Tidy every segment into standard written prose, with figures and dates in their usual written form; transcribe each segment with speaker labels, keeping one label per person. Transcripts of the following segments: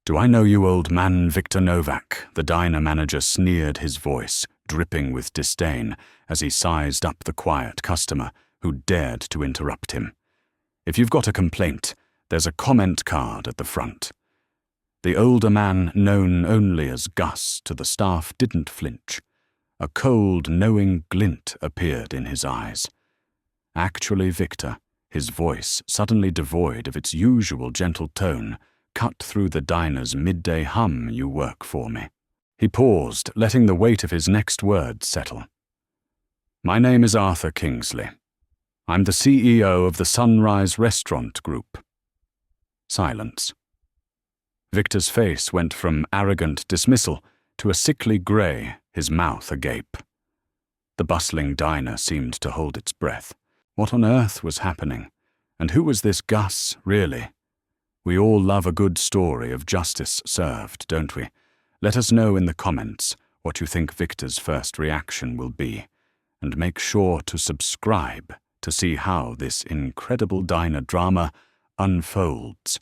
Speaker 1: "Do I know you, old man Victor Novak?" The diner manager sneered, his voice dripping with disdain as he sized up the quiet customer who dared to interrupt him. "If you've got a complaint, there's a comment card at the front." The older man, known only as Gus to the staff, didn't flinch. A cold, knowing glint appeared in his eyes. Actually, Victor, his voice suddenly devoid of its usual gentle tone, cut through the diner's midday hum, "You work for me." He paused, letting the weight of his next words settle. "My name is Arthur Kingsley. I'm the CEO of the Sunrise Restaurant Group." Silence. Victor's face went from arrogant dismissal to a sickly grey, his mouth agape. The bustling diner seemed to hold its breath. What on earth was happening? And who was this Gus, really? We all love a good story of justice served, don't we? Let us know in the comments what you think Victor's first reaction will be, and make sure to subscribe to see how this incredible diner drama unfolds.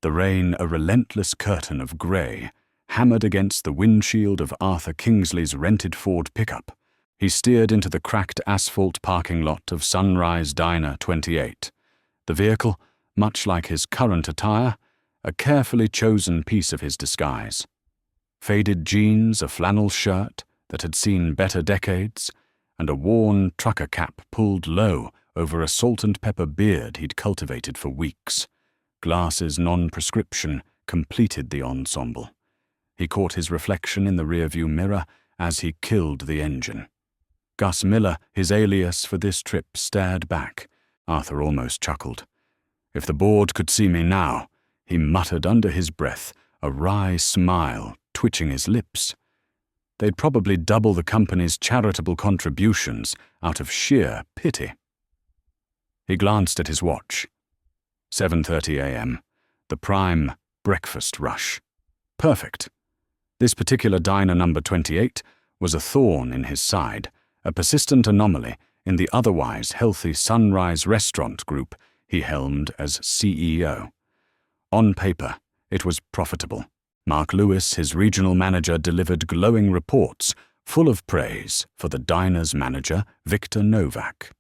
Speaker 1: The rain, a relentless curtain of grey, hammered against the windshield of Arthur Kingsley's rented Ford pickup. He steered into the cracked asphalt parking lot of Sunrise Diner 28. The vehicle, much like his current attire, a carefully chosen piece of his disguise. Faded jeans, a flannel shirt that had seen better decades, and a worn trucker cap pulled low over a salt and pepper beard he'd cultivated for weeks. Glasses non-prescription completed the ensemble. He caught his reflection in the rearview mirror as he killed the engine. Gus Miller, his alias for this trip, stared back. Arthur almost chuckled. "If the board could see me now," he muttered under his breath, a wry smile twitching his lips. "They'd probably double the company's charitable contributions out of sheer pity." He glanced at his watch. 7:30 a.m., the prime breakfast rush. Perfect. This particular diner number 28 was a thorn in his side, a persistent anomaly in the otherwise healthy Sunrise Restaurant Group he helmed as CEO. On paper, it was profitable. Mark Lewis, his regional manager, delivered glowing reports full of praise for the diner's manager, Victor Novak.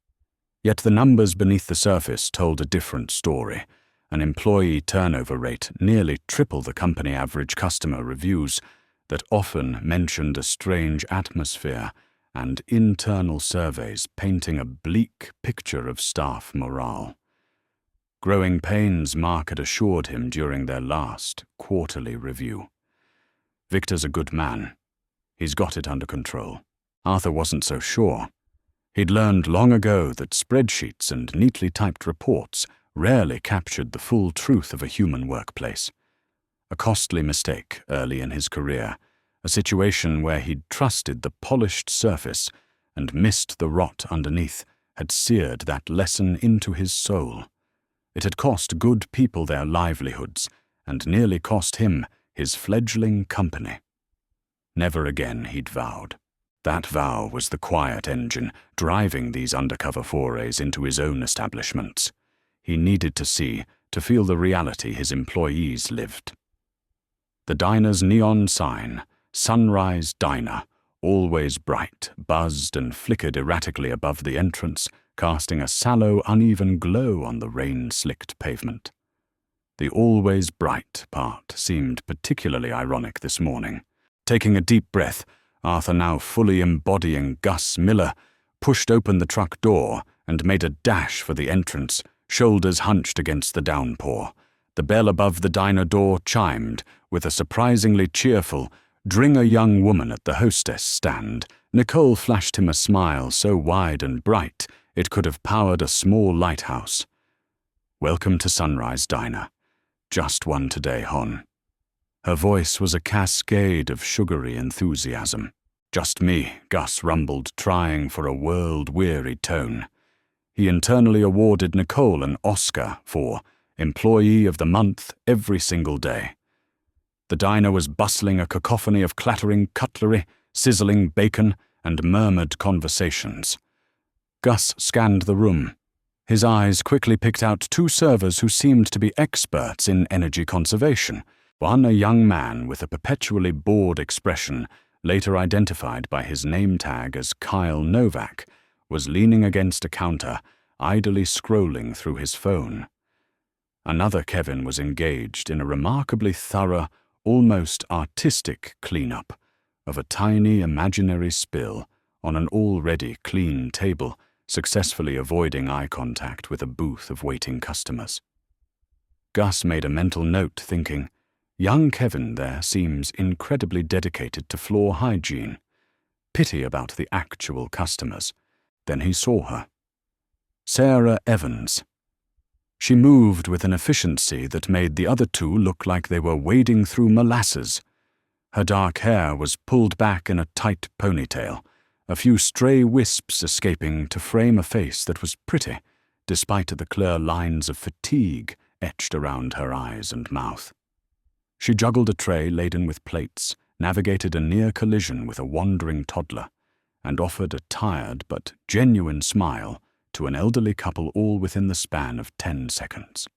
Speaker 1: Yet the numbers beneath the surface told a different story. An employee turnover rate nearly triple the company average, customer reviews that often mentioned a strange atmosphere, and internal surveys painting a bleak picture of staff morale. Growing pains, Mark had assured him during their last quarterly review. Victor's a good man. He's got it under control. Arthur wasn't so sure. He'd learned long ago that spreadsheets and neatly typed reports rarely captured the full truth of a human workplace. A costly mistake early in his career, a situation where he'd trusted the polished surface and missed the rot underneath, had seared that lesson into his soul. It had cost good people their livelihoods and nearly cost him his fledgling company. Never again, he'd vowed. That vow was the quiet engine driving these undercover forays into his own establishments. He needed to see, to feel the reality his employees lived. The diner's neon sign, Sunrise Diner, always bright, buzzed and flickered erratically above the entrance, casting a sallow, uneven glow on the rain-slicked pavement. The always bright part seemed particularly ironic this morning. Taking a deep breath, Arthur, now fully embodying Gus Miller, pushed open the truck door and made a dash for the entrance, shoulders hunched against the downpour. The bell above the diner door chimed with a surprisingly cheerful, "Dring a young woman at the hostess stand." Nicole flashed him a smile so wide and bright it could have powered a small lighthouse. "Welcome to Sunrise Diner. Just one today, hon." Her voice was a cascade of sugary enthusiasm. "Just me," Gus rumbled, trying for a world-weary tone. He internally awarded Nicole an Oscar for Employee of the Month every single day. The diner was bustling, a cacophony of clattering cutlery, sizzling bacon, and murmured conversations. Gus scanned the room. His eyes quickly picked out two servers who seemed to be experts in energy conservation. One, a young man with a perpetually bored expression, later identified by his name tag as Kyle Novak, was leaning against a counter, idly scrolling through his phone. Another Kevin was engaged in a remarkably thorough, almost artistic cleanup of a tiny imaginary spill on an already clean table, successfully avoiding eye contact with a booth of waiting customers. Gus made a mental note, thinking, young Kevin there seems incredibly dedicated to floor hygiene. Pity about the actual customers. Then he saw her. Sarah Evans. She moved with an efficiency that made the other two look like they were wading through molasses. Her dark hair was pulled back in a tight ponytail, a few stray wisps escaping to frame a face that was pretty, despite the clear lines of fatigue etched around her eyes and mouth. She juggled a tray laden with plates, navigated a near collision with a wandering toddler, and offered a tired but genuine smile to an elderly couple all within the span of 10 seconds.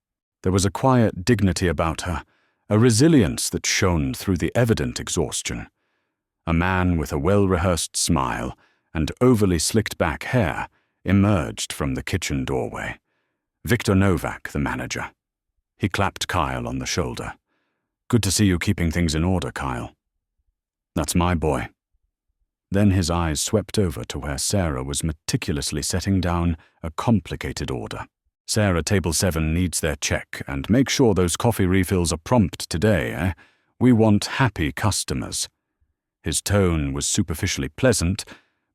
Speaker 1: There was a quiet dignity about her, a resilience that shone through the evident exhaustion. A man with a well-rehearsed smile and overly slicked-back hair emerged from the kitchen doorway. Victor Novak, the manager. He clapped Kyle on the shoulder. "Good to see you keeping things in order, Kyle." "That's my boy." Then his eyes swept over to where Sarah was meticulously setting down a complicated order. "Sarah, table 7 needs their check, and make sure those coffee refills are prompt today, eh? We want happy customers." His tone was superficially pleasant,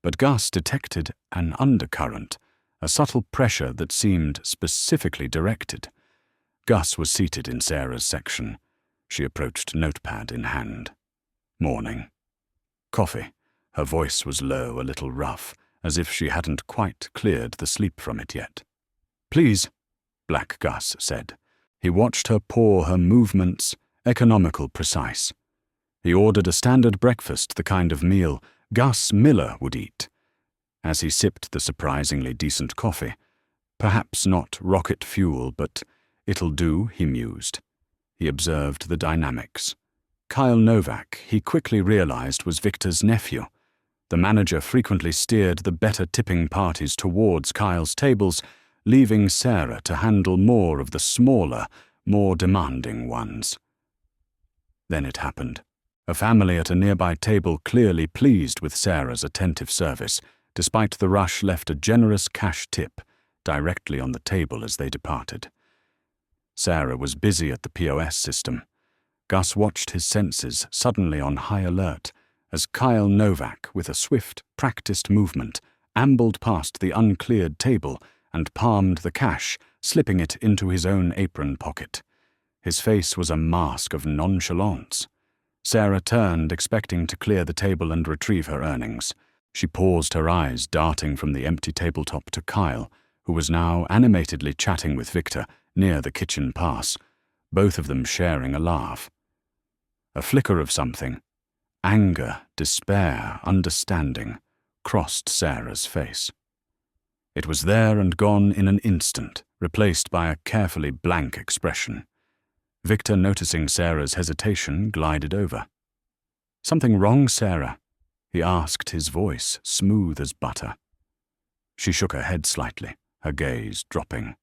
Speaker 1: but Gus detected an undercurrent, a subtle pressure that seemed specifically directed. Gus was seated in Sarah's section. She approached, notepad in hand. "Morning." "Coffee." Her voice was low, a little rough, as if she hadn't quite cleared the sleep from it yet. "Please," Black Gus said. He watched her pour her movements, economical, precise. He ordered a standard breakfast, the kind of meal Gus Miller would eat. As he sipped the surprisingly decent coffee, perhaps not rocket fuel, but it'll do, he mused. He observed the dynamics. Kyle Novak, he quickly realized, was Victor's nephew. The manager frequently steered the better tipping parties towards Kyle's tables, leaving Sarah to handle more of the smaller, more demanding ones. Then it happened. A family at a nearby table clearly pleased with Sarah's attentive service, despite the rush left a generous cash tip directly on the table as they departed. Sarah was busy at the POS system. Gus watched his senses suddenly on high alert as Kyle Novak, with a swift, practiced movement, ambled past the uncleared table and palmed the cash, slipping it into his own apron pocket. His face was a mask of nonchalance. Sarah turned, expecting to clear the table and retrieve her earnings. She paused, her eyes darting from the empty tabletop to Kyle, who was now animatedly chatting with Victor near the kitchen pass, both of them sharing a laugh. A flicker of something, anger, despair, understanding, crossed Sarah's face. It was there and gone in an instant, replaced by a carefully blank expression. Victor, noticing Sarah's hesitation, glided over. "Something wrong, Sarah?" he asked, his voice smooth as butter. She shook her head slightly, her gaze dropping.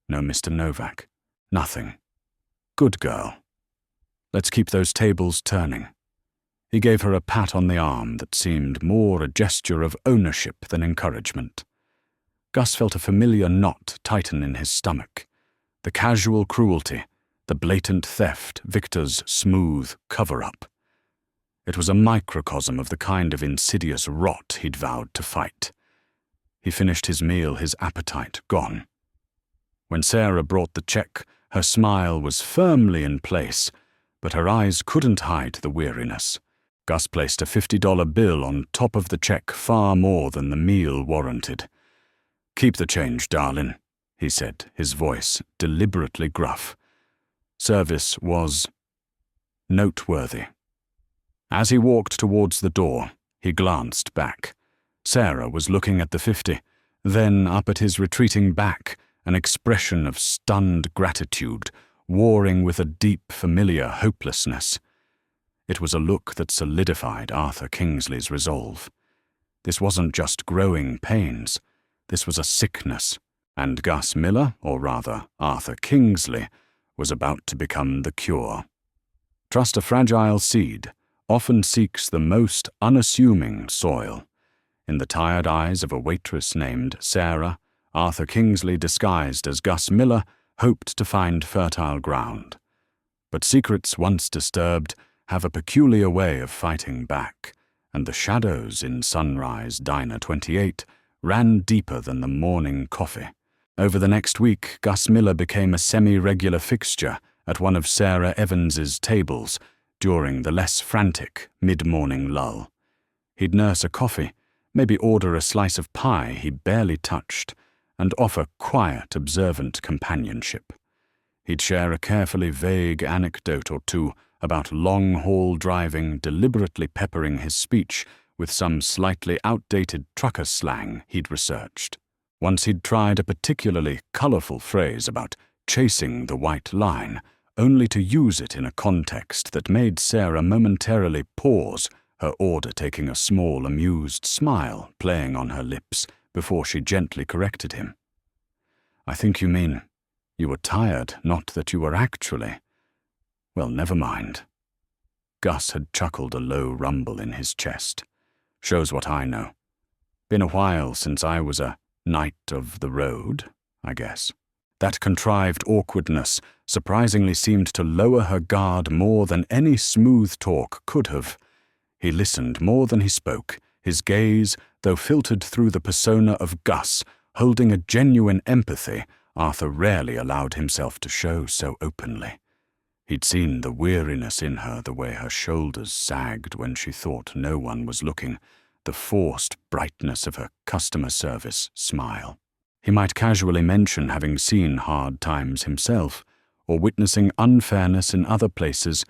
Speaker 1: "No, Mr. Novak. Nothing. Good girl. Let's keep those tables turning." He gave her a pat on the arm that seemed more a gesture of ownership than encouragement. Gus felt a familiar knot tighten in his stomach. The casual cruelty, the blatant theft, Victor's smooth cover-up. It was a microcosm of the kind of insidious rot he'd vowed to fight. He finished his meal, his appetite gone. When Sarah brought the check, her smile was firmly in place, but her eyes couldn't hide the weariness. Gus placed a $50 bill on top of the check, far more than the meal warranted. "Keep the change, darling," he said, his voice deliberately gruff. Service was noteworthy. As he walked towards the door, he glanced back. Sarah was looking at the 50, then up at his retreating back, an expression of stunned gratitude, warring with a deep, familiar hopelessness. It was a look that solidified Arthur Kingsley's resolve. This wasn't just growing pains. This was a sickness, and Gus Miller, or rather Arthur Kingsley, was about to become the cure. Trust a fragile seed often seeks the most unassuming soil. In the tired eyes of a waitress named Sarah, Arthur Kingsley, disguised as Gus Miller, hoped to find fertile ground. But secrets once disturbed have a peculiar way of fighting back, and the shadows in Sunrise Diner 28 ran deeper than the morning coffee. Over the next week, Gus Miller became a semi-regular fixture at one of Sarah Evans's tables during the less frantic mid-morning lull. He'd nurse a coffee, maybe order a slice of pie he barely touched, and offer quiet, observant companionship. He'd share a carefully vague anecdote or two about long-haul driving, deliberately peppering his speech with some slightly outdated trucker slang he'd researched. Once he'd tried a particularly colorful phrase about chasing the white line, only to use it in a context that made Sarah momentarily pause, her order taking a small, amused smile playing on her lips before she gently corrected him. "I think you mean you were tired, not that you were actually. Well, never mind." Gus had chuckled a low rumble in his chest. "Shows what I know. Been a while since I was a knight of the road, I guess." That contrived awkwardness surprisingly seemed to lower her guard more than any smooth talk could have. He listened more than he spoke, his gaze, though filtered through the persona of Gus, holding a genuine empathy Arthur rarely allowed himself to show so openly. He'd seen the weariness in her, the way her shoulders sagged when she thought no one was looking, the forced brightness of her customer service smile. He might casually mention having seen hard times himself, or witnessing unfairness in other places,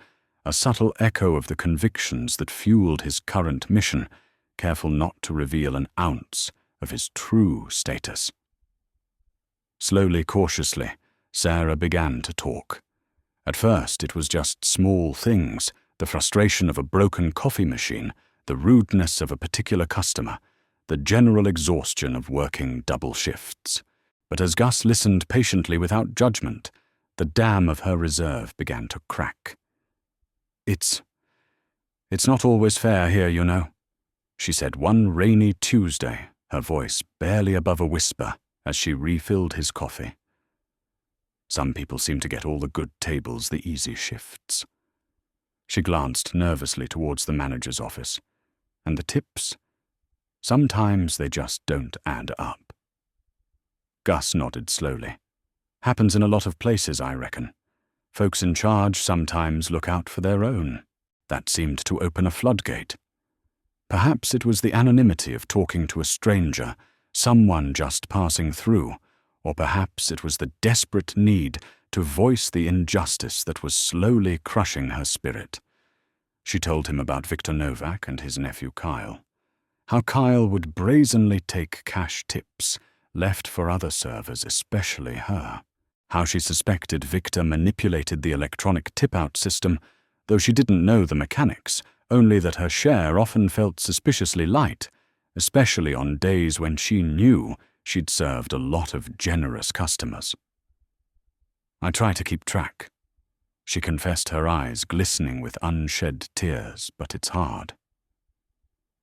Speaker 1: a subtle echo of the convictions that fueled his current mission, careful not to reveal an ounce of his true status. Slowly, cautiously, Sarah began to talk. At first it was just small things, the frustration of a broken coffee machine, the rudeness of a particular customer, the general exhaustion of working double shifts. But as Gus listened patiently without judgment, the dam of her reserve began to crack. It's not always fair here, you know," she said one rainy Tuesday, her voice barely above a whisper as she refilled his coffee. "Some people seem to get all the good tables, the easy shifts." She glanced nervously towards the manager's office. "And the tips? Sometimes they just don't add up." Gus nodded slowly. "Happens in a lot of places, I reckon. Folks in charge sometimes look out for their own." That seemed to open a floodgate. Perhaps it was the anonymity of talking to a stranger, someone just passing through, or perhaps it was the desperate need to voice the injustice that was slowly crushing her spirit. She told him about Victor Novak and his nephew Kyle. How Kyle would brazenly take cash tips, left for other servers, especially her. How she suspected Victor manipulated the electronic tip-out system, though she didn't know the mechanics, only that her share often felt suspiciously light, especially on days when she knew she'd served a lot of generous customers. "I try to keep track," she confessed, her eyes glistening with unshed tears, "but it's hard."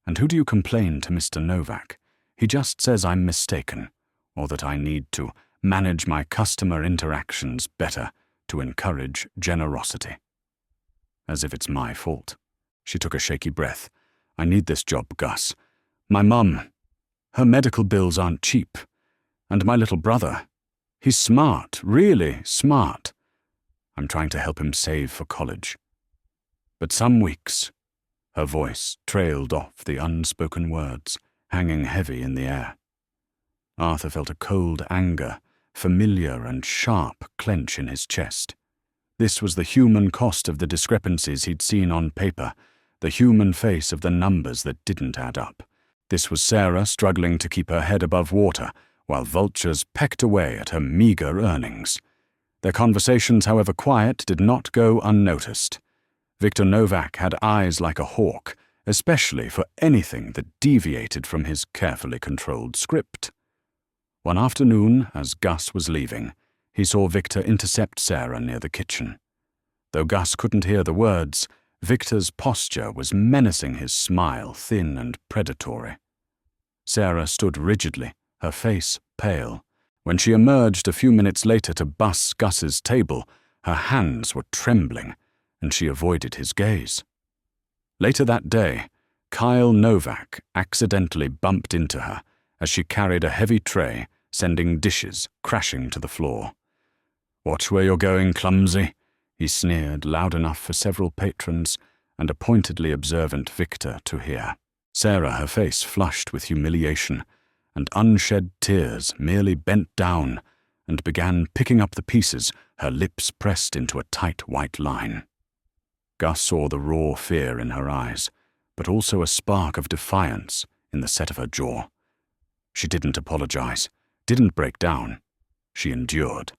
Speaker 1: "And who do you complain to Mr. Novak? He just says I'm mistaken, or that I need to manage my customer interactions better to encourage generosity." As if it's my fault. She took a shaky breath. "I need this job, Gus. My mum, her medical bills aren't cheap. And my little brother, he's smart, really smart. I'm trying to help him save for college. But some weeks," her voice trailed off the unspoken words, hanging heavy in the air. Arthur felt a cold anger, familiar and sharp, clench in his chest. This was the human cost of the discrepancies he'd seen on paper, the human face of the numbers that didn't add up. This was Sarah struggling to keep her head above water, while vultures pecked away at her meager earnings. Their conversations, however quiet, did not go unnoticed. Viktor Novak had eyes like a hawk, especially for anything that deviated from his carefully controlled script. One afternoon, as Gus was leaving, he saw Viktor intercept Sarah near the kitchen. Though Gus couldn't hear the words, Viktor's posture was menacing, his smile thin and predatory. Sarah stood rigidly, her face pale. When she emerged a few minutes later to bus Gus's table, her hands were trembling, and she avoided his gaze. Later that day, Kyle Novak accidentally bumped into her as she carried a heavy tray, sending dishes crashing to the floor. "Watch where you're going, clumsy," he sneered loud enough for several patrons and a pointedly observant Viktor to hear. Sarah, her face flushed with humiliation, and unshed tears, merely bent down and began picking up the pieces, her lips pressed into a tight white line. Gus saw the raw fear in her eyes, but also a spark of defiance in the set of her jaw. She didn't apologize, didn't break down. She endured.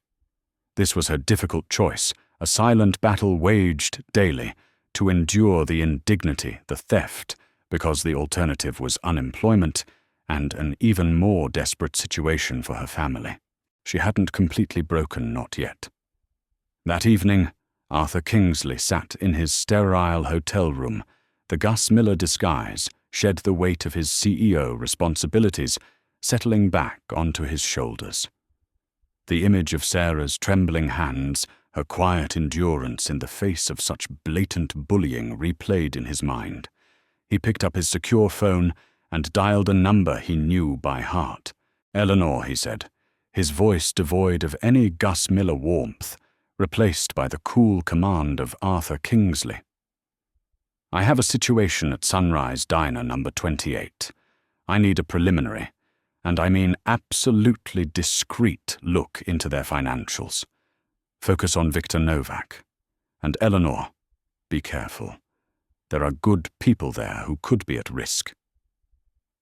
Speaker 1: This was her difficult choice, a silent battle waged daily to endure the indignity, the theft, because the alternative was unemployment and an even more desperate situation for her family. She hadn't completely broken, not yet. That evening, Arthur Kingsley sat in his sterile hotel room. The Gus Miller disguise shed the weight of his CEO responsibilities settling back onto his shoulders. The image of Sarah's trembling hands, her quiet endurance in the face of such blatant bullying replayed in his mind. He picked up his secure phone and dialed a number he knew by heart. "Eleanor," he said, his voice devoid of any Gus Miller warmth, replaced by the cool command of Arthur Kingsley. "I have a situation at Sunrise Diner number 28. I need a preliminary, and I mean absolutely discreet, look into their financials. Focus on Viktor Novak. And Eleanor, be careful. There are good people there who could be at risk."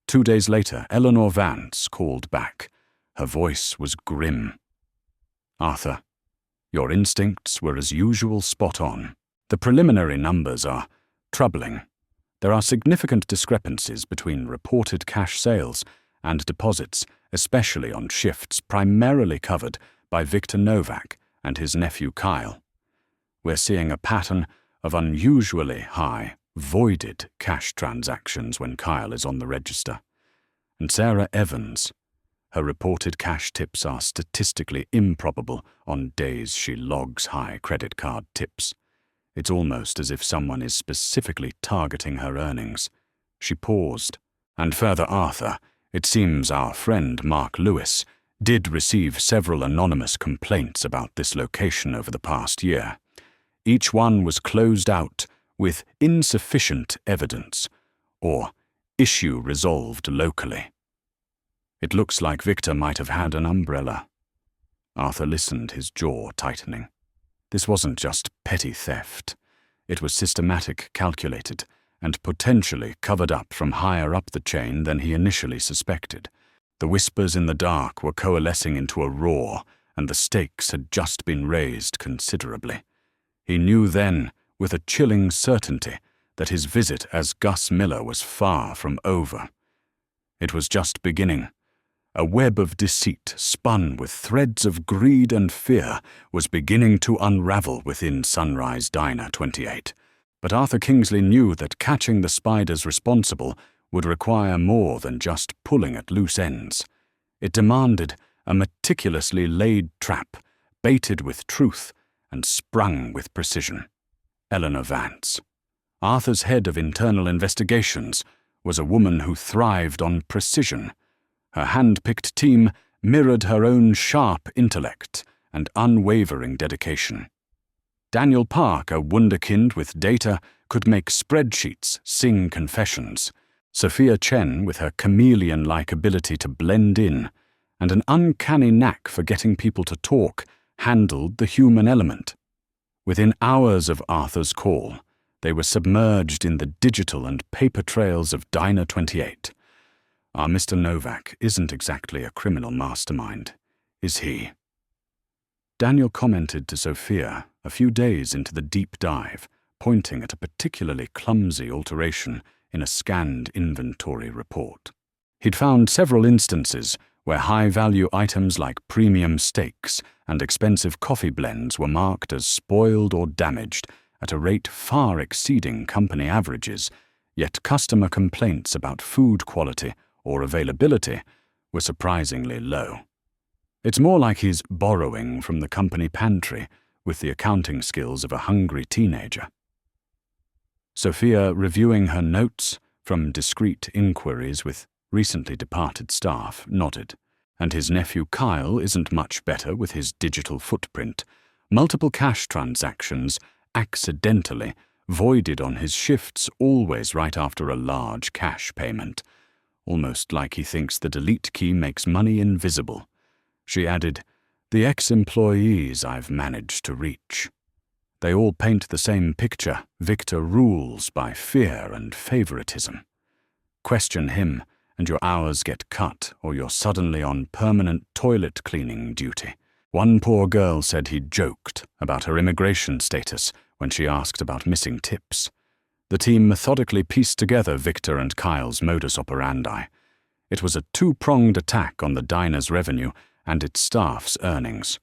Speaker 1: 2 days later, Eleanor Vance called back. Her voice was grim. "Arthur, your instincts were as usual spot on. The preliminary numbers are troubling. There are significant discrepancies between reported cash sales and deposits, especially on shifts primarily covered by Viktor Novak and his nephew Kyle. We're seeing a pattern of unusually high, voided cash transactions when Kyle is on the register. And Sarah Evans, her reported cash tips are statistically improbable on days she logs high credit card tips. It's almost as if someone is specifically targeting her earnings." She paused. "And further, Arthur, it seems our friend Mark Lewis did receive several anonymous complaints about this location over the past year. Each one was closed out with insufficient evidence, or issue resolved locally. It looks like Viktor might have had an umbrella." Arthur listened, his jaw tightening. This wasn't just petty theft. It was systematic, calculated, and potentially covered up from higher up the chain than he initially suspected. The whispers in the dark were coalescing into a roar, and the stakes had just been raised considerably. He knew then, with a chilling certainty, that his visit as Gus Miller was far from over. It was just beginning. A web of deceit, spun with threads of greed and fear, was beginning to unravel within Sunrise Diner 28. But Arthur Kingsley knew that catching the spiders responsible would require more than just pulling at loose ends. It demanded a meticulously laid trap, baited with truth and sprung with precision. Eleanor Vance, Arthur's head of internal investigations, was a woman who thrived on precision. Her hand-picked team mirrored her own sharp intellect and unwavering dedication. Daniel Park, a wunderkind with data, could make spreadsheets sing confessions. Sophia Chen, with her chameleon-like ability to blend in, and an uncanny knack for getting people to talk, handled the human element. Within hours of Arthur's call, they were submerged in the digital and paper trails of Diner 28. Our Mr. Novak isn't exactly a criminal mastermind, is he? Daniel commented to Sophia a few days into the deep dive, pointing at a particularly clumsy alteration in a scanned inventory report. He'd found several instances where high-value items like premium steaks and expensive coffee blends were marked as spoiled or damaged at a rate far exceeding company averages, yet customer complaints about food quality or availability were surprisingly low. It's more like he's borrowing from the company pantry with the accounting skills of a hungry teenager. Sophia, reviewing her notes from discreet inquiries with recently departed staff, nodded. And his nephew Kyle isn't much better with his digital footprint. Multiple cash transactions, accidentally, voided on his shifts always right after a large cash payment. Almost like he thinks the delete key makes money invisible. She added, "The ex-employees I've managed to reach. They all paint the same picture. Victor rules by fear and favoritism. Question him, and your hours get cut, or you're suddenly on permanent toilet cleaning duty." One poor girl said he joked about her immigration status when she asked about missing tips. The team methodically pieced together Victor and Kyle's modus operandi. It was a two-pronged attack on the diner's revenue and its staff's earnings.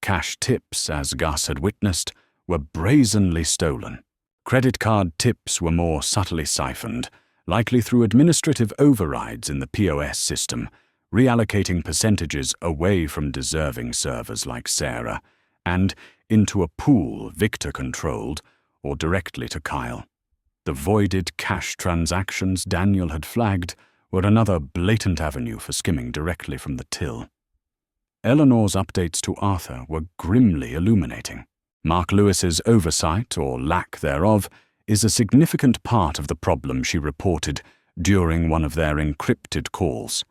Speaker 1: Cash tips, as Gus had witnessed, were brazenly stolen. Credit card tips were more subtly siphoned, likely through administrative overrides in the POS system, reallocating percentages away from deserving servers like Sarah and into a pool Victor controlled or directly to Kyle. The voided cash transactions Daniel had flagged were another blatant avenue for skimming directly from the till. Eleanor's updates to Arthur were grimly illuminating. Mark Lewis's oversight, or lack thereof, is a significant part of the problem she reported during one of their encrypted calls.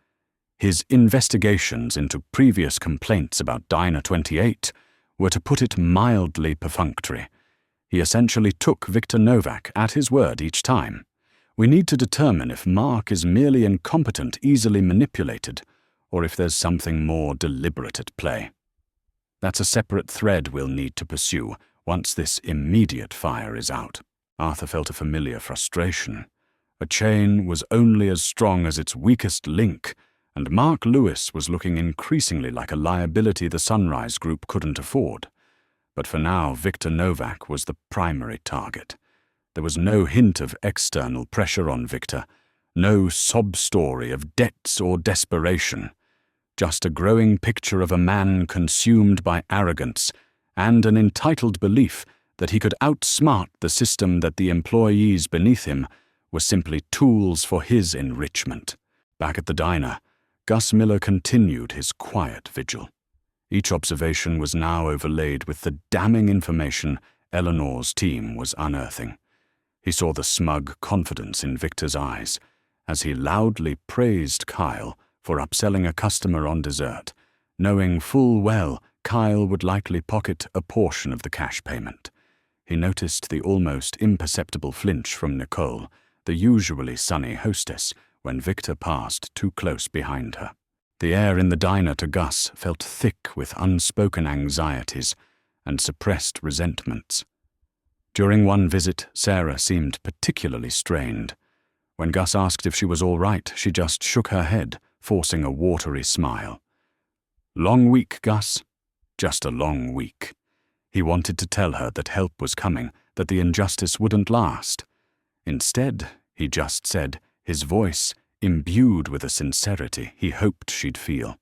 Speaker 1: His investigations into previous complaints about Diner 28 were, to put it mildly, perfunctory. He essentially took Victor Novak at his word each time. We need to determine if Mark is merely incompetent, easily manipulated, or if there's something more deliberate at play. That's a separate thread we'll need to pursue once this immediate fire is out. Arthur felt a familiar frustration. A chain was only as strong as its weakest link, and Mark Lewis was looking increasingly like a liability the Sunrise Group couldn't afford. But for now, Victor Novak was the primary target. There was no hint of external pressure on Victor, no sob story of debts or desperation, just a growing picture of a man consumed by arrogance and an entitled belief that he could outsmart the system, that the employees beneath him were simply tools for his enrichment. Back at the diner, Gus Miller continued his quiet vigil. Each observation was now overlaid with the damning information Eleanor's team was unearthing. He saw the smug confidence in Victor's eyes as he loudly praised Kyle for upselling a customer on dessert, knowing full well Kyle would likely pocket a portion of the cash payment. He noticed the almost imperceptible flinch from Nicole, the usually sunny hostess, when Victor passed too close behind her. The air in the diner to Gus felt thick with unspoken anxieties and suppressed resentments. During one visit, Sarah seemed particularly strained. When Gus asked if she was all right, she just shook her head, forcing a watery smile. "Long week, Gus?" "Just a long week." He wanted to tell her that help was coming, that the injustice wouldn't last. Instead, he just said, his voice imbued with a sincerity he hoped she'd feel.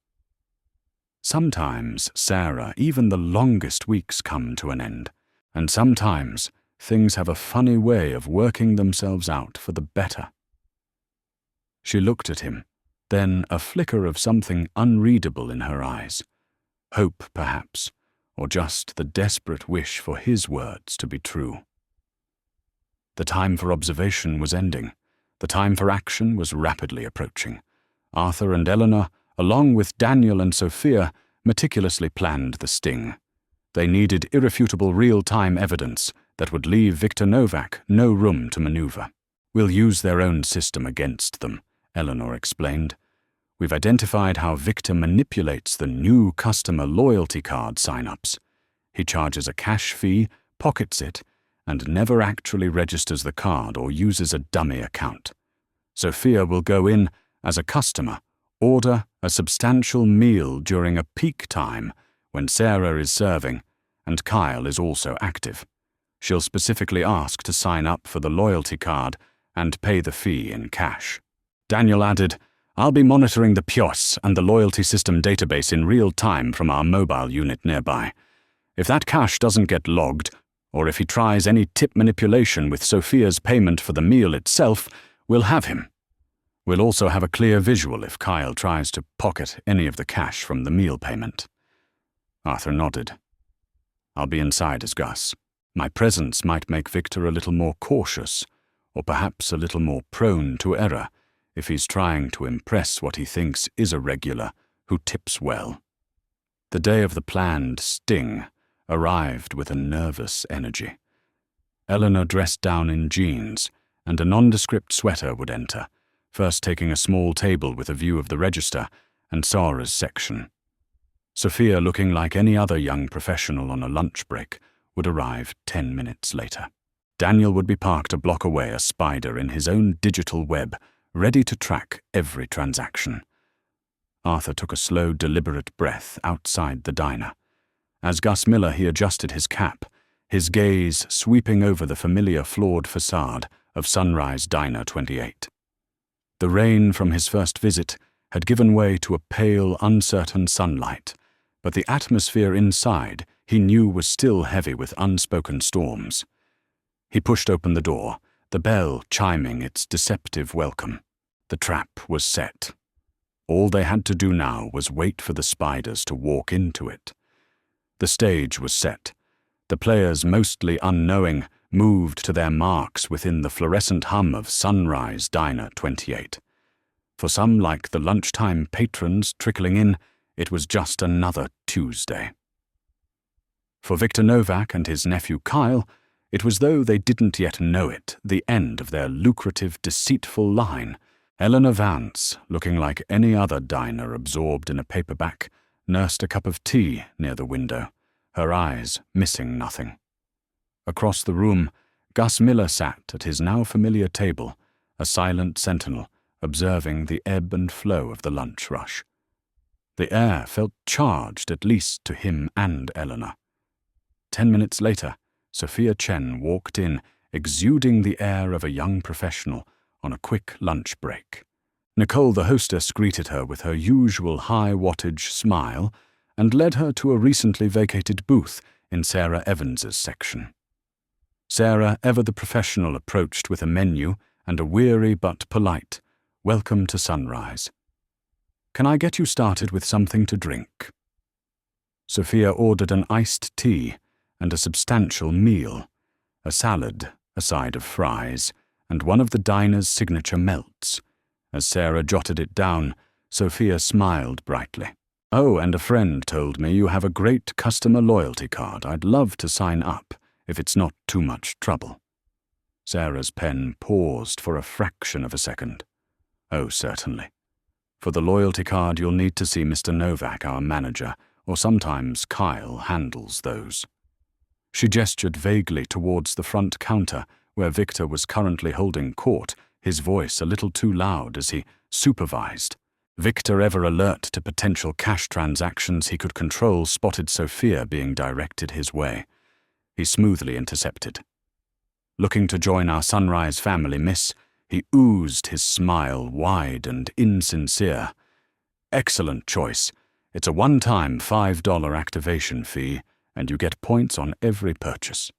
Speaker 1: Sometimes, Sarah, even the longest weeks come to an end, and sometimes things have a funny way of working themselves out for the better. She looked at him, then a flicker of something unreadable in her eyes. Hope, perhaps, or just the desperate wish for his words to be true. The time for observation was ending. The time for action was rapidly approaching. Arthur and Eleanor, along with Daniel and Sophia, meticulously planned the sting. They needed irrefutable real-time evidence that would leave Victor Novak no room to maneuver. "We'll use their own system against them," Eleanor explained. We've identified how Victor manipulates the new customer loyalty card sign-ups. He charges a cash fee, pockets it, and never actually registers the card or uses a dummy account. Sophia will go in as a customer, order a substantial meal during a peak time when Sarah is serving and Kyle is also active. She'll specifically ask to sign up for the loyalty card and pay the fee in cash. Daniel added, "I'll be monitoring the PIOS and the loyalty system database in real time from our mobile unit nearby. If that cash doesn't get logged, or if he tries any tip manipulation with Sophia's payment for the meal itself, we'll have him. We'll also have a clear visual if Kyle tries to pocket any of the cash from the meal payment." Arthur nodded. "I'll be inside as Gus. My presence might make Victor a little more cautious, or perhaps a little more prone to error, if he's trying to impress what he thinks is a regular who tips well." The day of the planned sting arrived with a nervous energy. Eleanor dressed down in jeans, and a nondescript sweater would enter, first taking a small table with a view of the register and Sarah's section. Sophia, looking like any other young professional on a lunch break, would arrive 10 minutes later. Daniel would be parked a block away, a spider in his own digital web, ready to track every transaction. Arthur took a slow, deliberate breath outside the diner. As Gus Miller, he adjusted his cap, his gaze sweeping over the familiar flawed facade of Sunrise Diner 28. The rain from his first visit had given way to a pale, uncertain sunlight, but the atmosphere inside he knew was still heavy with unspoken storms. He pushed open the door, the bell chiming its deceptive welcome. The trap was set. All they had to do now was wait for the spiders to walk into it. The stage was set. The players, mostly unknowing, moved to their marks within the fluorescent hum of Sunrise Diner 28. For some, like the lunchtime patrons trickling in, it was just another Tuesday. For Victor Novak and his nephew Kyle, it was though they didn't yet know it, the end of their lucrative, deceitful line. Eleanor Vance, looking like any other diner absorbed in a paperback, nursed a cup of tea near the window, her eyes missing nothing. Across the room, Gus Miller sat at his now familiar table, a silent sentinel, observing the ebb and flow of the lunch rush. The air felt charged, at least to him and Eleanor. 10 minutes later, Sophia Chen walked in, exuding the air of a young professional on a quick lunch break. Nicole, the hostess, greeted her with her usual high-wattage smile and led her to a recently vacated booth in Sarah Evans's section. Sarah, ever the professional, approached with a menu and a weary but polite, "Welcome to Sunrise. Can I get you started with something to drink?" Sophia ordered an iced tea and a substantial meal, a salad, a side of fries, and one of the diner's signature melts. As Sarah jotted it down, Sophia smiled brightly. "Oh, and a friend told me you have a great customer loyalty card. I'd love to sign up, if it's not too much trouble." Sarah's pen paused for a fraction of a second. "Oh, certainly. For the loyalty card, you'll need to see Mr. Novak, our manager, or sometimes Kyle handles those." She gestured vaguely towards the front counter, where Victor was currently holding court, his voice a little too loud as he supervised. Victor, ever alert to potential cash transactions he could control, spotted Sophia being directed his way. He smoothly intercepted. "Looking to join our Sunrise family, miss?" He oozed his smile, wide and insincere. "Excellent choice. It's a one-time $5 activation fee, and you get points on every purchase."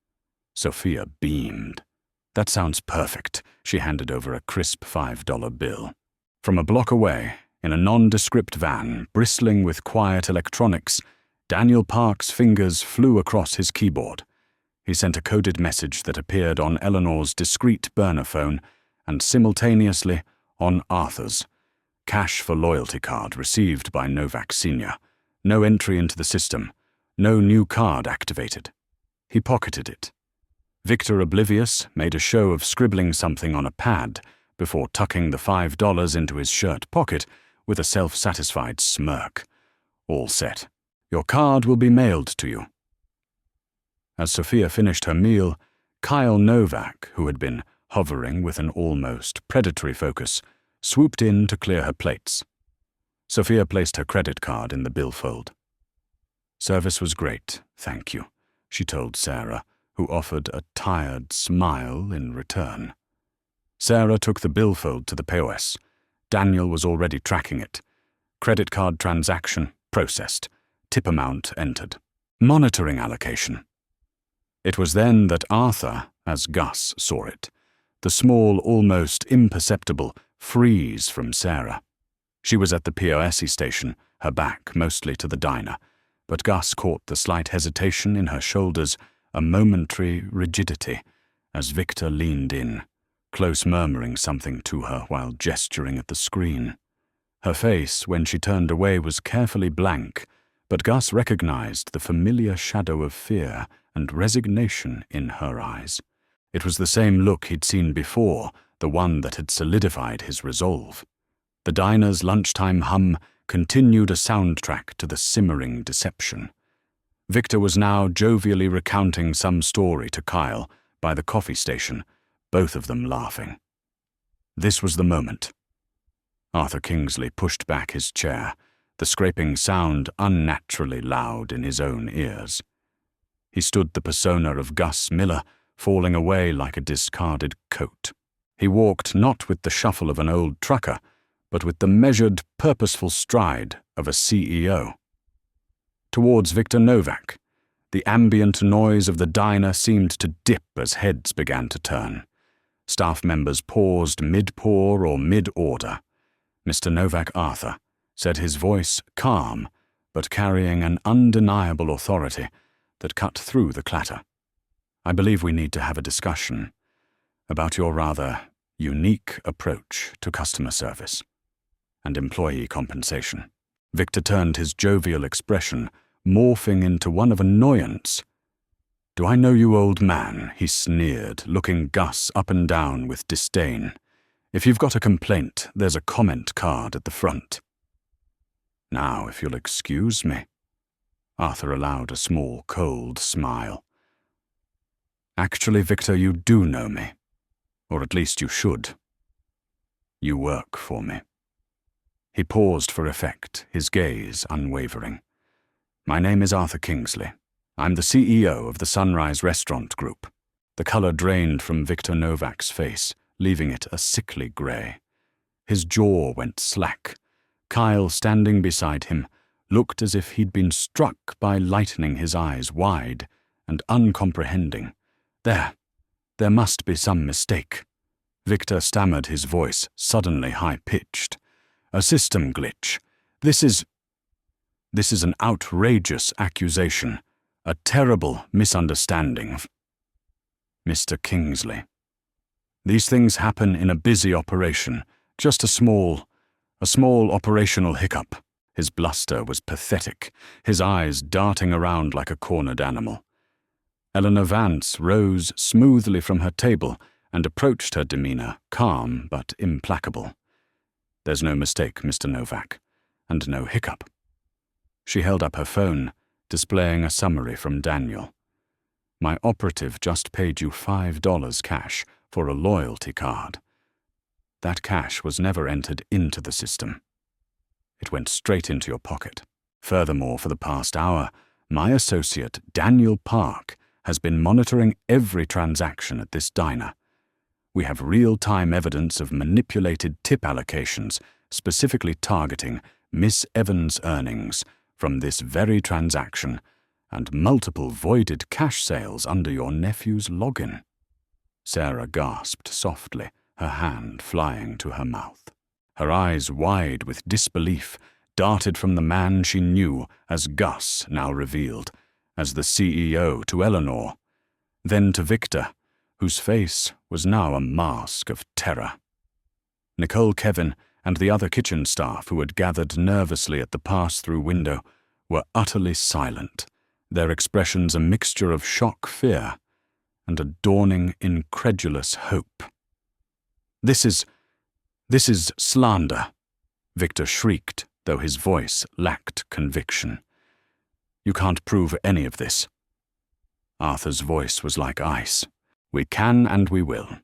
Speaker 1: Sophia beamed. "That sounds perfect." She handed over a crisp $5 bill. From a block away, in a nondescript van, bristling with quiet electronics, Daniel Park's fingers flew across his keyboard. He sent a coded message that appeared on Eleanor's discreet burner phone and simultaneously on Arthur's. "Cash for loyalty card received by Novak Sr. No entry into the system. No new card activated." He pocketed it. Victor, oblivious, made a show of scribbling something on a pad before tucking the $5 into his shirt pocket with a self-satisfied smirk. All set. Your card will be mailed to you. As Sophia finished her meal, Kyle Novak, who had been hovering with an almost predatory focus, swooped in to clear her plates. Sophia placed her credit card in the billfold. Service was great, thank you, she told Sarah, who offered a tired smile in return. Sarah took the billfold to the POS. Daniel was already tracking it. Credit card transaction processed. Tip amount entered. Monitoring allocation. It was then that Arthur, as Gus saw it, the small, almost imperceptible freeze from Sarah. She was at the POS station, her back mostly to the diner, but Gus caught the slight hesitation in her shoulders, a momentary rigidity, as Victor leaned in, close murmuring something to her while gesturing at the screen. Her face, when she turned away, was carefully blank, but Gus recognized the familiar shadow of fear and resignation in her eyes. It was the same look he'd seen before, the one that had solidified his resolve. The diner's lunchtime hum continued a soundtrack to the simmering deception. Victor was now jovially recounting some story to Kyle by the coffee station, both of them laughing. This was the moment. Arthur Kingsley pushed back his chair, the scraping sound unnaturally loud in his own ears. He stood the persona of Gus Miller, falling away like a discarded coat. He walked not with the shuffle of an old trucker, but with the measured, purposeful stride of a CEO. Towards Victor Novak, the ambient noise of the diner seemed to dip as heads began to turn. Staff members paused mid-pour or mid-order. Mr. Novak Arthur said, his voice calm, but carrying an undeniable authority that cut through the clatter. I believe we need to have a discussion about your rather unique approach to customer service and employee compensation. Victor turned his jovial expression, morphing into one of annoyance. Do I know you, old man? He sneered, looking Gus up and down with disdain. If you've got a complaint, there's a comment card at the front. Now, if you'll excuse me. Arthur allowed a small, cold smile. Actually, Victor, you do know me. Or at least you should. You work for me. He paused for effect, his gaze unwavering. My name is Arthur Kingsley. I'm the CEO of the Sunrise Restaurant Group. The color drained from Victor Novak's face, leaving it a sickly grey. His jaw went slack. Kyle, standing beside him, looked as if he'd been struck by lightening, his eyes wide and uncomprehending. There must be some mistake. Victor stammered, his voice suddenly high-pitched. A system glitch. This is an outrageous accusation, a terrible misunderstanding. Mr. Kingsley. These things happen in a busy operation, just a small operational hiccup. His bluster was pathetic, his eyes darting around like a cornered animal. Eleanor Vance rose smoothly from her table and approached her demeanor, calm but implacable. There's no mistake, Mr. Novak, and no hiccup. She held up her phone, displaying a summary from Daniel. My operative just paid you $5 cash for a loyalty card. That cash was never entered into the system. It went straight into your pocket. Furthermore, for the past hour, my associate, Daniel Park, has been monitoring every transaction at this diner. We have real-time evidence of manipulated tip allocations, specifically targeting Miss Evans' earnings from this very transaction, and multiple voided cash sales under your nephew's login. Sarah gasped softly, her hand flying to her mouth. Her eyes, wide with disbelief, darted from the man she knew as Gus, now revealed, as the CEO, to Eleanor, then to Victor, whose face was now a mask of terror. Nicole Kevin and the other kitchen staff who had gathered nervously at the pass-through window were utterly silent, their expressions a mixture of shock, fear, and a dawning, incredulous hope. This is slander, Victor shrieked, though his voice lacked conviction. "You can't prove any of this." Arthur's voice was like ice. "We can and we will.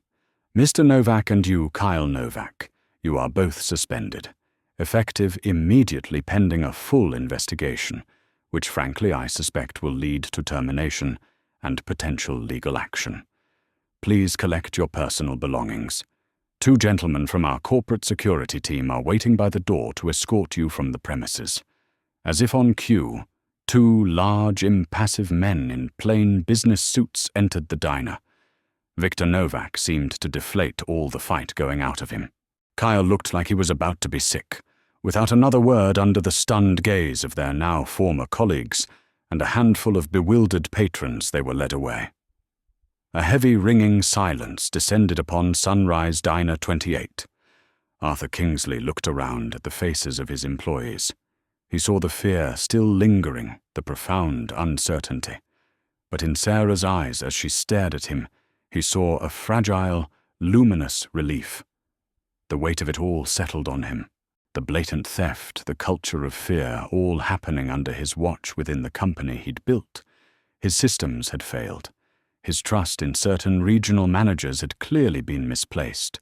Speaker 1: Mr. Novak and you, Kyle Novak, you are both suspended, effective immediately pending a full investigation, which frankly I suspect will lead to termination and potential legal action. Please collect your personal belongings. 2 gentlemen from our corporate security team are waiting by the door to escort you from the premises." As if on cue, 2 large, impassive men in plain business suits entered the diner. Victor Novak seemed to deflate all the fight going out of him. Kyle looked like he was about to be sick. Without another word, under the stunned gaze of their now former colleagues and a handful of bewildered patrons, they were led away. A heavy, ringing silence descended upon Sunrise Diner 28. Arthur Kingsley looked around at the faces of his employees. He saw the fear still lingering, the profound uncertainty. But in Sarah's eyes, as she stared at him, he saw a fragile, luminous relief. The weight of it all settled on him. The blatant theft, the culture of fear, all happening under his watch within the company he'd built. His systems had failed. His trust in certain regional managers had clearly been misplaced.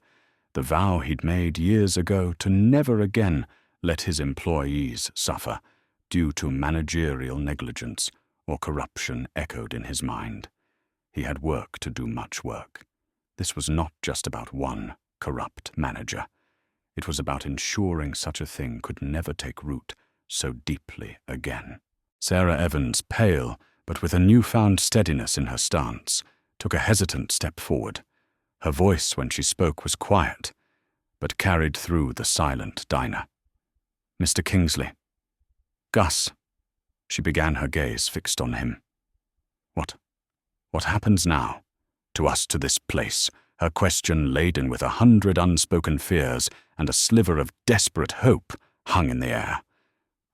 Speaker 1: The vow he'd made years ago to never again let his employees suffer due to managerial negligence or corruption echoed in his mind. He had work to do, much work. This was not just about one corrupt manager. It was about ensuring such a thing could never take root so deeply again. Sarah Evans, pale, but with a newfound steadiness in her stance, took a hesitant step forward. Her voice, when she spoke, was quiet, but carried through the silent diner. "Mr. Kingsley." "Gus." She began, her gaze fixed on him. What happens now? To us, to this place?" Her question, laden with 100 unspoken fears and a sliver of desperate hope, hung in the air.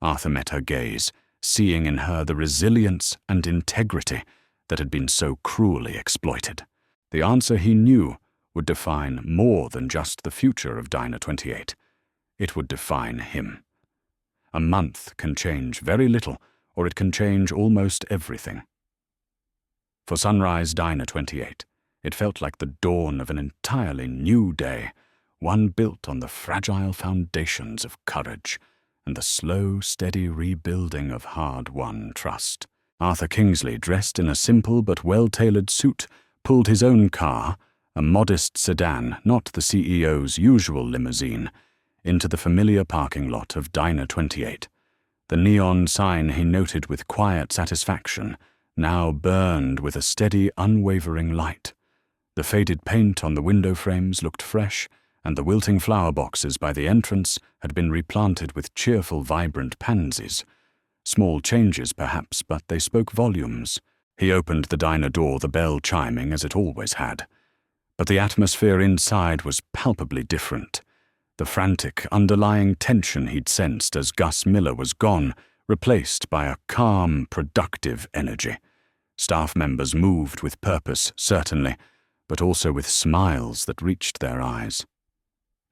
Speaker 1: Arthur met her gaze, seeing in her the resilience and integrity that had been so cruelly exploited. The answer, he knew, would define more than just the future of Diner 28. It would define him. A month can change very little, or it can change almost everything. For Sunrise Diner 28, it felt like the dawn of an entirely new day, one built on the fragile foundations of courage and the slow, steady rebuilding of hard-won trust. Arthur Kingsley, dressed in a simple but well-tailored suit, pulled his own car, a modest sedan, not the CEO's usual limousine, into the familiar parking lot of Diner 28. The neon sign he noted with quiet satisfaction now burned with a steady, unwavering light. The faded paint on the window frames looked fresh, and the wilting flower boxes by the entrance had been replanted with cheerful, vibrant pansies. Small changes, perhaps, but they spoke volumes. He opened the diner door, the bell chiming as it always had. But the atmosphere inside was palpably different. The frantic, underlying tension he'd sensed as Gus Miller was gone, replaced by a calm, productive energy. Staff members moved with purpose, certainly, but also with smiles that reached their eyes.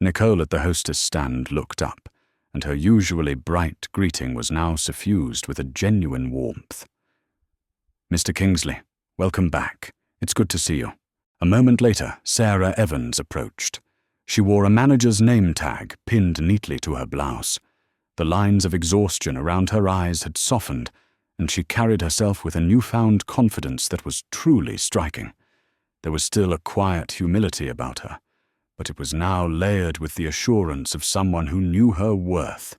Speaker 1: Nicole at the hostess stand looked up, and her usually bright greeting was now suffused with a genuine warmth. "Mr. Kingsley, welcome back. It's good to see you." A moment later, Sarah Evans approached. She wore a manager's name tag pinned neatly to her blouse. The lines of exhaustion around her eyes had softened, and she carried herself with a newfound confidence that was truly striking. There was still a quiet humility about her, but it was now layered with the assurance of someone who knew her worth.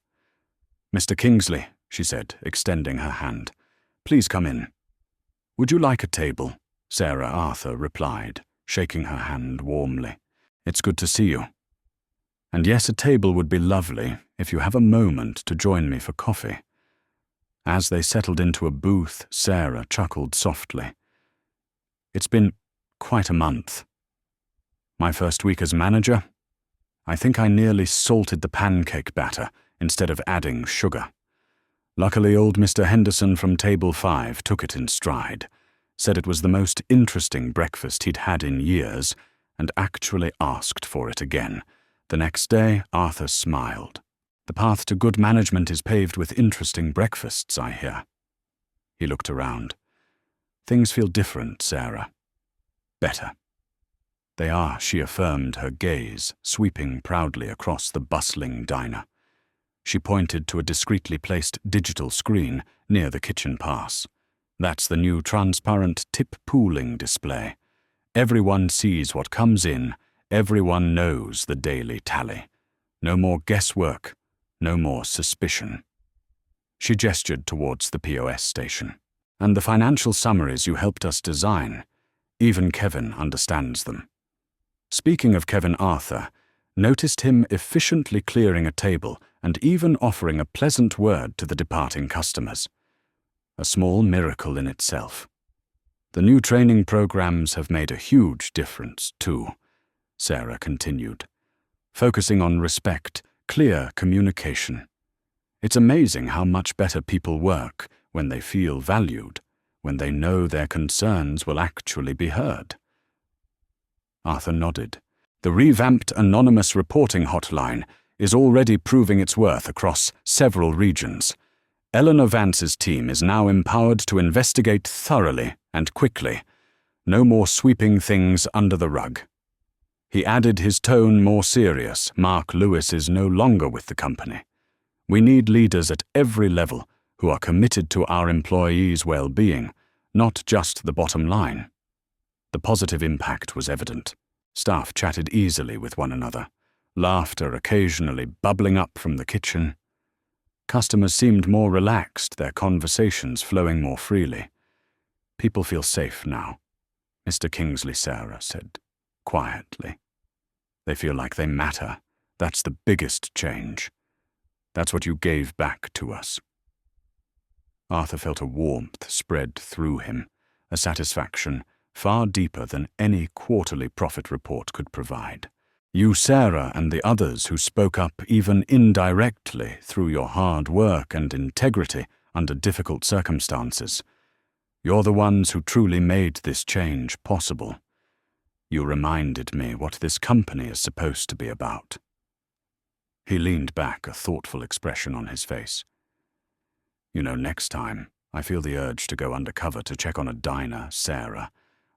Speaker 1: "Mr. Kingsley," she said, extending her hand, "please come in." "Would you like a table?" Sarah Arthur replied, shaking her hand warmly. "It's good to see you. And yes, a table would be lovely if you have a moment to join me for coffee." As they settled into a booth, Sarah chuckled softly. "It's been quite a month. My first week as manager, I think I nearly salted the pancake batter instead of adding sugar. Luckily, old Mr. Henderson from Table 5 took it in stride, said it was the most interesting breakfast he'd had in years, and actually asked for it again. The next day, Arthur smiled. The path to good management is paved with interesting breakfasts, I hear. He looked around. Things feel different, Sarah. Better. They are, she affirmed, her gaze sweeping proudly across the bustling diner. She pointed to a discreetly placed digital screen near the kitchen pass. That's the new transparent tip pooling display. Everyone sees what comes in, everyone knows the daily tally. No more guesswork, no more suspicion. She gestured towards the POS station. And the financial summaries you helped us design, even Kevin understands them. Speaking of Kevin, Arthur noticed him efficiently clearing a table and even offering a pleasant word to the departing customers. A small miracle in itself. The new training programs have made a huge difference, too, Sarah continued, focusing on respect, clear communication. It's amazing how much better people work when they feel valued, when they know their concerns will actually be heard. Arthur nodded. The revamped anonymous reporting hotline is already proving its worth across several regions. Eleanor Vance's team is now empowered to investigate thoroughly and quickly. No more sweeping things under the rug. He added, his tone more serious. Mark Lewis is no longer with the company. We need leaders at every level who are committed to our employees' well-being, not just the bottom line. The positive impact was evident. Staff chatted easily with one another, laughter occasionally bubbling up from the kitchen. Customers seemed more relaxed, their conversations flowing more freely. People feel safe now, Mr. Kingsley, Sarah said, quietly. They feel like they matter. That's the biggest change. That's what you gave back to us. Arthur felt a warmth spread through him, a satisfaction far deeper than any quarterly profit report could provide. You, Sarah, and the others who spoke up even indirectly through your hard work and integrity under difficult circumstances. You're the ones who truly made this change possible. You reminded me what this company is supposed to be about. He leaned back, a thoughtful expression on his face. You know, next time I feel the urge to go undercover to check on a diner, Sarah,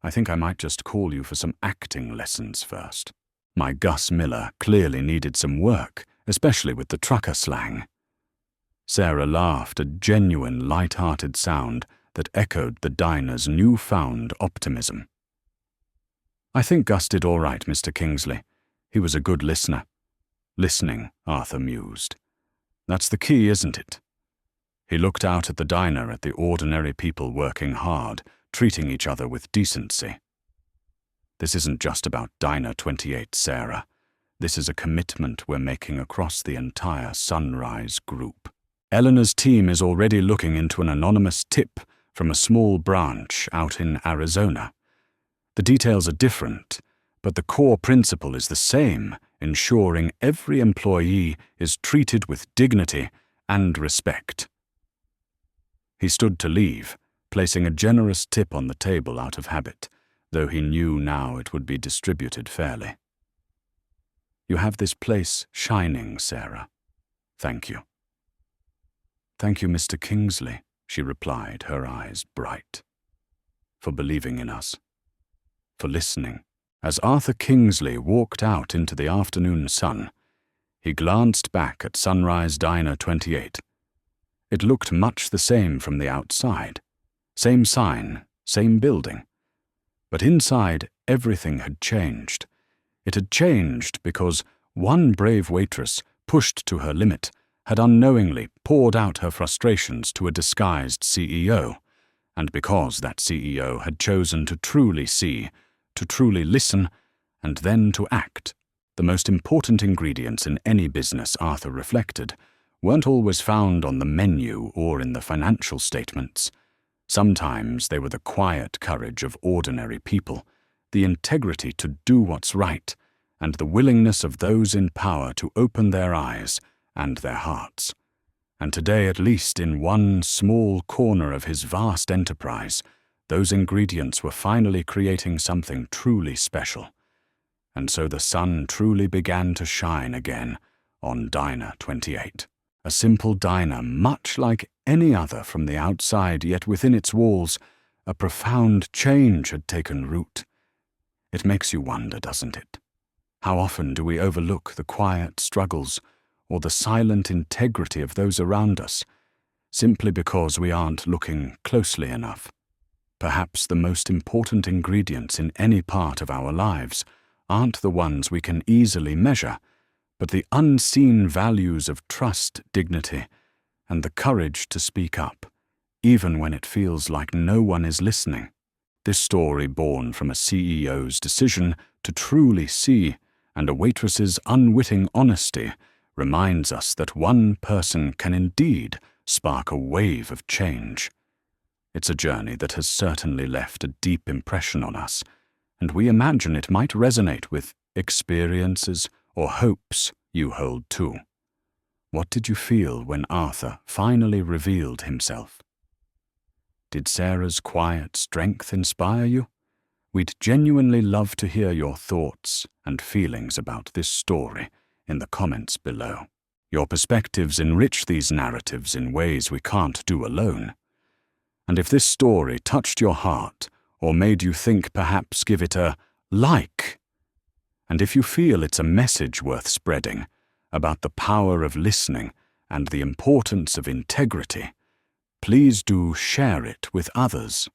Speaker 1: I think I might just call you for some acting lessons first. My Gus Miller clearly needed some work, especially with the trucker slang. Sarah laughed, a genuine, light-hearted sound that echoed the diner's newfound optimism. I think Gus did all right, Mr. Kingsley. He was a good listener. Listening, Arthur mused. That's the key, isn't it? He looked out at the diner, at the ordinary people working hard, treating each other with decency. This isn't just about Diner 28, Sarah. This is a commitment we're making across the entire Sunrise Group. Eleanor's team is already looking into an anonymous tip from a small branch out in Arizona. The details are different, but the core principle is the same, ensuring every employee is treated with dignity and respect. He stood to leave, placing a generous tip on the table out of habit, though he knew now it would be distributed fairly. You have this place shining, Sarah. Thank you. Thank you, Mr. Kingsley, she replied, her eyes bright. For believing in us. For listening. As Arthur Kingsley walked out into the afternoon sun, he glanced back at Sunrise Diner 28. It looked much the same from the outside. Same sign, same building. But inside, everything had changed. It had changed because one brave waitress, pushed to her limit, had unknowingly poured out her frustrations to a disguised CEO, and because that CEO had chosen to truly see, to truly listen, and then to act. The most important ingredients in any business, Arthur reflected, weren't always found on the menu or in the financial statements. Sometimes they were the quiet courage of ordinary people, the integrity to do what's right, and the willingness of those in power to open their eyes and their hearts. And today, at least in one small corner of his vast enterprise, those ingredients were finally creating something truly special. And so the sun truly began to shine again on Diner 28. A simple diner, much like any other from the outside, yet within its walls, a profound change had taken root. It makes you wonder, doesn't it? How often do we overlook the quiet struggles or the silent integrity of those around us, simply because we aren't looking closely enough? Perhaps the most important ingredients in any part of our lives aren't the ones we can easily measure, but the unseen values of trust, dignity, and the courage to speak up, even when it feels like no one is listening. This story, born from a CEO's decision to truly see and a waitress's unwitting honesty, reminds us that one person can indeed spark a wave of change. It's a journey that has certainly left a deep impression on us, and we imagine it might resonate with experiences or hopes you hold too. What did you feel when Arthur finally revealed himself? Did Sarah's quiet strength inspire you? We'd genuinely love to hear your thoughts and feelings about this story in the comments below. Your perspectives enrich these narratives in ways we can't do alone. And if this story touched your heart or made you think, perhaps give it a like. And if you feel it's a message worth spreading about the power of listening and the importance of integrity, please do share it with others.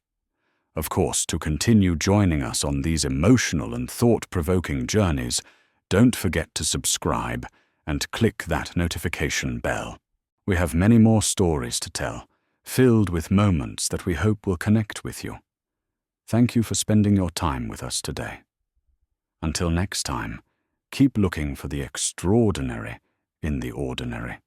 Speaker 1: Of course, to continue joining us on these emotional and thought-provoking journeys, don't forget to subscribe and click that notification bell. We have many more stories to tell, filled with moments that we hope will connect with you. Thank you for spending your time with us today. Until next time, keep looking for the extraordinary in the ordinary.